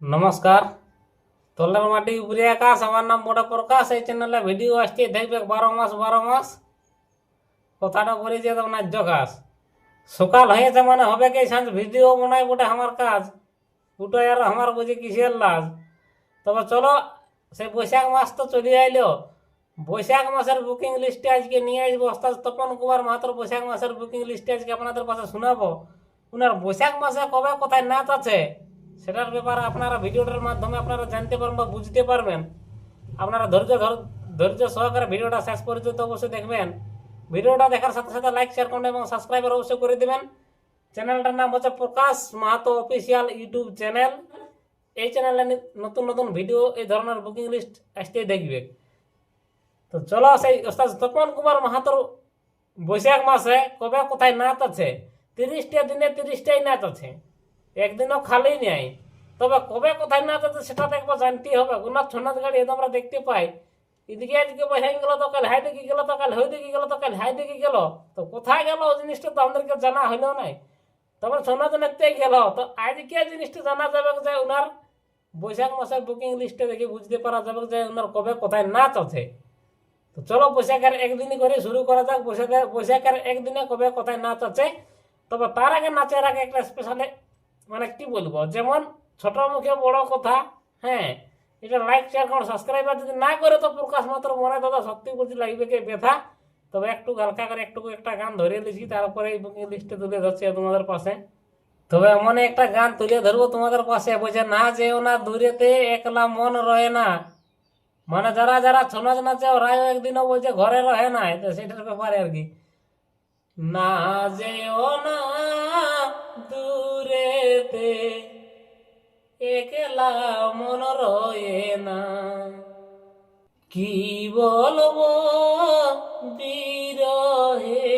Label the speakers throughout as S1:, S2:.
S1: নমস্কার। তলের মাটি উপরে আকাশ। আমার নাম বড় প্রকাশ। এই চ্যানেলে ভিডিও আসছে দেখবে 12 মাস কথাটা বলি যে তোমার জগাস সকাল হয়েছে মানে হবে কি সাঁঝ ভিডিও বানাই বটে আমার কাজ ওটাই আর আমার বুঝি কিসের লাজ। তবে চলো সেই বৈশাখ মাস তো চলে আইলো। বৈশাখ মাসের বুকিং লিস্টে আজকে নিয়ে আসবো ওস্তাদ তপন কুমার মাহাতোর বৈশাখ মাসের বুকিং লিস্টে আজকে আপনাদের পাশে শোনাবো। ওনার বৈশাখ মাসে কবে কোথায় নাচ আছে সেটার ব্যাপারে আপনারা ভিডিওটার মাধ্যমে আপনারা জানতে পারবেন বা বুঝতে পারবেন। আপনারা ধৈর্য সহকারে ভিডিওটা শেষ পর্যন্ত অবশ্যই দেখবেন। ভিডিওটা দেখার সাথে সাথে লাইক শেয়ার করুন এবং সাবস্ক্রাইবার অবশ্যই করে দেবেন। চ্যানেলটার নাম হচ্ছে প্রকাশ মাহাতো অফিসিয়াল ইউটিউব চ্যানেল। এই চ্যানেলে নতুন নতুন ভিডিও এই ধরনের বুকিং লিস্ট আসতেই দেখবে। তো চলো সেই ওস্তাদ তপন কুমার মাহাতোর বৈশাখ মাসে কবে কোথায় নাচ আছে। 30টা দিনে 30টাই নাচ আছে, একদিনও খালি নেই। তবে কবে কোথায় নাচ আছে সেটা তো একবার জানতেই হবে। গুনার ছনাথ গাড়ি এতো আমরা দেখতে পাই, এদিকে আজকে বৈশাখ গেল তো কাল হাই দেখি গেল, তো কাল হই দেখি গেল, তো কাল হাই দেখি গেল। তো কোথায় গেল ওই জিনিসটা তো আমাদেরকে জানা হইল নাই। তবে ছনাথ নাচতে গেল তো আজকে জিনিসটা জানা যাবে যে ওনার বৈশাখ মাসের বুকিং লিস্টে দেখে বুঝতে পারা যাবে যে ওনার কবে কোথায় নাচ আছে। তো চলো বৈশাখের একদিনই করে শুরু করা যাক। বৈশাখের একদিনে কবে কোথায় নাচ আছে। তবে তার আগে নাচের আগে একটা স্পেশালি মানে কি বলবো, যেমন ছোট মুখে বড় কথা। হ্যাঁ, এটা লাইক শেয়ার করুন, সাবস্ক্রাইবার যদি না করে তো প্রকাশ মাত্র মনে দাদা সত্যি বলছি লাগবে কে ব্যথা। তবে একটু হালকা করে একটু একটা গান ধরে দিয়েছি, তারপরে এই বুকিং লিস্টে তুলে ধরছি তোমাদের পাশে। তবে এমন একটা গান তুলে ধরবো তোমাদের পাশে, বলছে না যেও না দূরেতে একলা মন রহে না। মানে যারা যারা ছনাচ নাচে ওরাও একদিনও বলছে ঘরে রহে না, তো সেটার ব্যাপারে আর কি। না যেও না দূরেতে একলা মন রয়ে না, কি বলবো বিরহে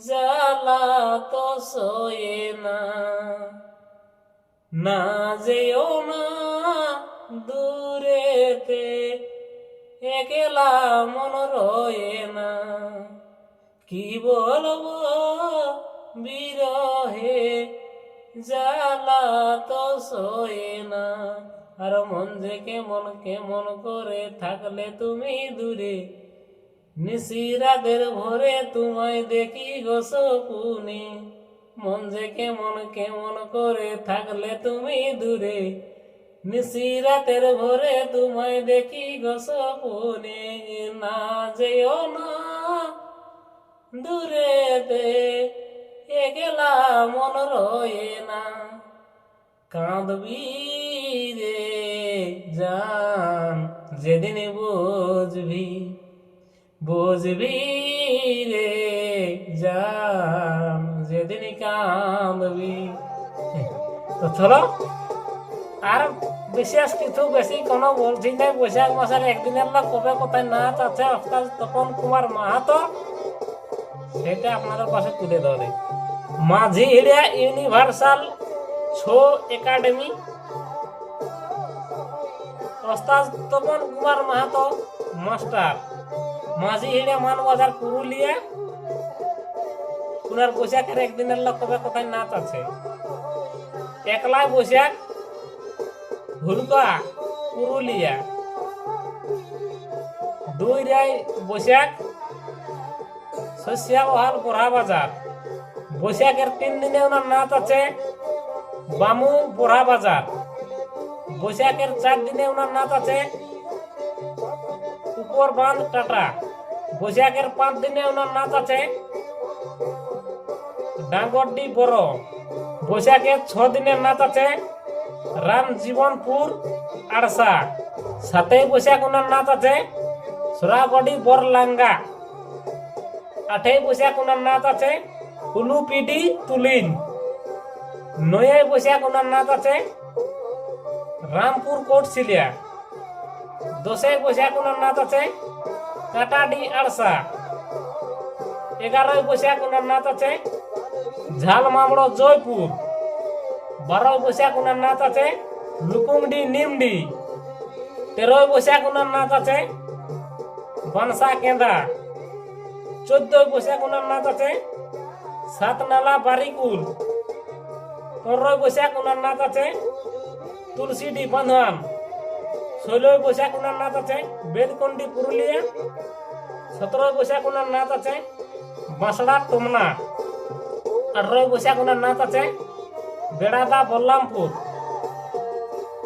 S1: জ্বালা তো সয়ে না। না যেও না দূরেতে একলা মন রয়ে না, কি বলবো বিরহে জ্বালা তো সয়ে না। আর মন যে কেমন কেমন করে থাকলে তুমি দূরে, নিশিরাতের ভোরে তোমায় দেখি গো সপুনে। মন যে কেমন কেমন করে থাকলে তুমি দূরে, নিশিরাতের ভোরে তোমায় দেখি গো সপুনে। না যেও না দূরেতে একলা মন রয়ে না, কাঁদবি রে জান যেদিন বুঝবি, বুঝবি রে জান যেদিন কাঁদবি। তো চলো আর বিশেষ কিছু বেশি কোনো বলছি নাই। বৈশাখ মাসের একদিনের লোক কবে কোথায় নাচ আছে ওস্তাদ তপন কুমার মাহাতো, সেটা আপনাদের পাশে তুলে ধরে। মাঝি হিড়িয়া ইউনিভার্সাল ছৌ একাডেমি, ওস্তাদ তপন কুমার মাহাতো মাস্টার, মাঝি হিড়িয়া মানবাজার পুরুলিয়া। ওনার বৈশাখের একদিনের লোক কবে কোথায় নাচ আছে। একলাই বৈশাখ হুড়কা পুরুলিয়া, 2 বৈশাখ শস্যাবহাল বোরহা বাজার। বৈশাখের 3 দিনে ওনার নাচ আছে বামু বোরহা বাজার। বৈশাখের 4 দিনে ওনার নাচ আছে উপর বাঁধ টাটা। বৈশাখের 5 দিনে ওনার নাচ আছে ডাঙ্গরডি বড়। বৈশাখের 6 দিনের নাচ আছে রামজীবনপুর আড়সা। 7 বৈশাখ ওনার নাচ আছে সোরাগড়ি বরলাঙ্গা। 8 বৈশাখ ওনার নাচ আছে উলুপিডি তুলিন। 9 বৈশাখ ওনার নাচ আছে রামপুর কোটশিলিয়া। 10 বৈশাখ ওনার নাচ আছে কাটাডি আড়সা। 11 বৈশাখ ওনার নাচ আছে ঝালমামড়ো জয়পুর। 12 বৈশাখ ওনার নাচ আছে লুকুংডি নিমডি। 13 বৈশাখ ওনার নাচ আছে বানসা কেন্দা। 14 বৈশাখ ওনার নাচ আছে সাতনালা বারিকুল। 15 বৈশাখ ওনার নাচ আছে তুলসীডি বাঁধওয়ান। 16ই বৈশাখ ওনার নাচ আছে বেদকন্ডি পুরুলিয়া। 17ই বৈশাখ ওনার নাচ আছে বাঁশড়া টমনা। 18ই বৈশাখ ওনার নাচ আছে বেড়াদা বল্লামপুর।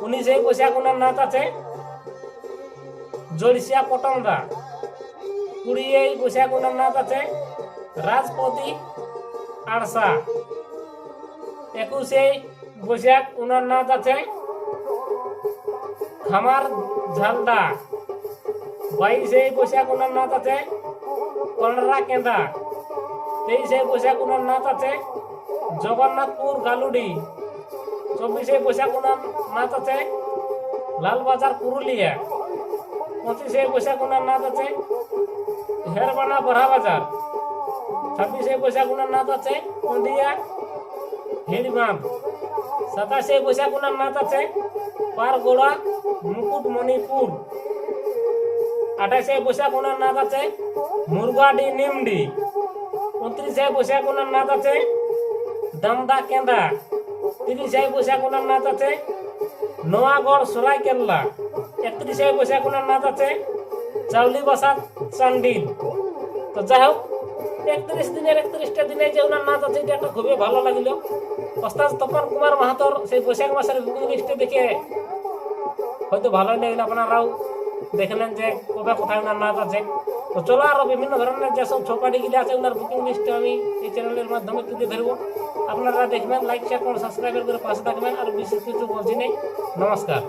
S1: 19ই বৈশাখ ওনার নাচ আছে জড়িসিয়া পটমদা। 20ই বৈশাখ ওনার নাচ আছে রাজপতি আড়সা। 21শে বৈশাখ ওনার নাচ আছে খামার ঝালদা। 22শে বৈশাখ ওনার নাচ আছে কলরা কেন্দা। 23শে বৈশাখ ওনার নাচ আছে জগন্নাথপুর গালুডি। 24শে বৈশাখ ওনার নাচ আছে লালবাজার পুরুলিয়া। 25শে বৈশাখ ওনার নাচ আছে হেরবানা বড়াবাজার। 26শে বৈশাখ ওনার নাচ আছে নদিয়া হিড়বাঁধ। 27শে বৈশাখ ওনার নাচ আছে পারগোড়া মুকুটমণিপুর। 28শে বৈশাখ ওনার নাচ আছে মুরগাডি নিমডি। 29শে বৈশাখ ওনার নাচ আছে দামদা কেন্দা। 30শে বৈশাখ ওনার নাচ আছে নোয়াগড় সরাইকেল্লা। 31শে বৈশাখ ওনার নাচ আছে চাউলিবাসা চান্ডিল। তো যাই হোক 31 দিনের 31টা দিনে যে ওনার নাচ আছে এটা একটা খুবই ভালো লাগিল। ওস্তাদ তপন কুমার মাহাতোর সেই বৈশাখ মাসের বুকিং লিস্টে দেখে হয়তো ভালোই লাগলো, আপনারাও দেখলেন যে কবে কোথায় ওনার নাচ আছে। তো চলো আরো বিভিন্ন ধরনের যেসব ছৌপাটিগুলি আছে ওনার বুকিং লিস্টে আমি এই চ্যানেলের মাধ্যমে তুলে ধরবো। আপনারা দেখবেন, লাইক শেয়ার করে সাবস্ক্রাইব করে পাশে থাকবেন। আর বিশেষ কিছু বলছি নেই। নমস্কার।